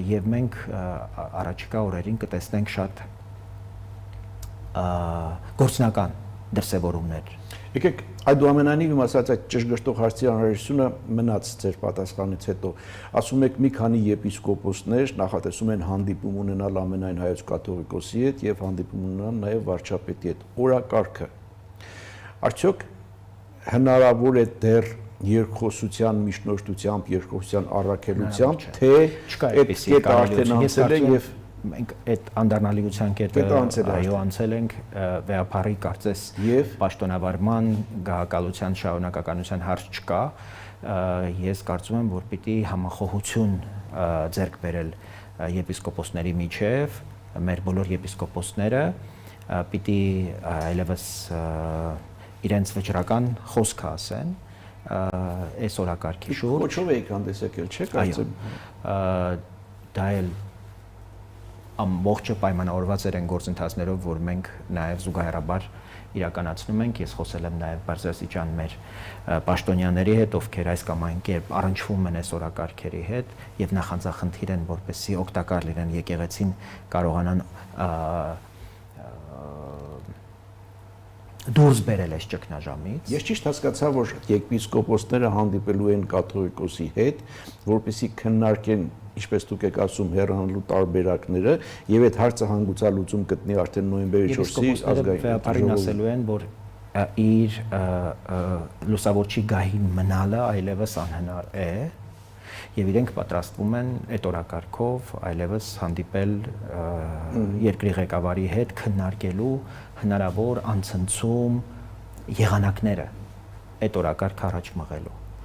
եւ մենք առաջիկա օրերին կտեսնենք շատ գործնական դրսևորումներ։ Եկեք այդուամենայնիվ իմ ասած այդ ճշգրտող հարցի անհրաժեշտությունը մնաց ձեր պատասխանից հետո։ Ասում եք մի քանի եպիսկոպոսներ նախատեսում են հանդիպում ունենալ ամենայն հայոց կաթողիկոսի հետ եւ հանդիպում ունենալ նաեւ վարչապետի հետ։ Օրակարգը արդյոք հնարավոր է դեռ երկխոսության միջնորդությամբ, երկխոսության առաքելությամբ, թե այդ կետը արդեն անցել է եւ մենք այդ անդառնալիության կետը այո անցել ենք վեապարի կարծես եւ պաշտոնավարման գահակալության շարունակականության հարց չկա ես կարծում եմ որ պիտի համախոհություն ձեռք բերել եպիսկոպոսների միջև մեր բոլոր եպիսկոպոսները պիտի այլևս իրենց վճռական խոսքը ասեն այս օրակարգի շուրջ Կոչով եք հանդեսակել չէ՞ կարծեմ դա էլ ամբողջը պայմանավորված են գործընթացներով, որ մենք նաև զուգահեռաբար իրականացնում ենք, ես խոսել եմ նաև բարձրաստիճան մեր պաշտոնյաների հետ, ովքեր այս կամ այն կերպ առնչվում են այս օրակարգերի հետ եւ նախանձախնդիր են, որպեսզի օգտակար լինեն եկեղեցին կարողանան դուրս բերել այս ճգնաժամից։ Ես ճիշտ հասկացա, որ եպիսկոպոսները հանդիպելու են կաթողիկոսի հետ, որպեսզի քննարկեն ինչպես դուք եք ասում հեռանալու տարբերակները եւ այդ հարցը հանգուցալուծում գտնի արդեն նոյեմբերի 4-ի ազգային ասելու են որ իր լուսավորչի գահին մնալը այլևս անհնար է եւ իրենք պատրաստվում են այդ օրակարգով այլևս հանդիպել երկրի ղեկավարի հետ քննարկելու հնարավոր անցնցում եղանակները այդ օրակարգ առաջ մղելու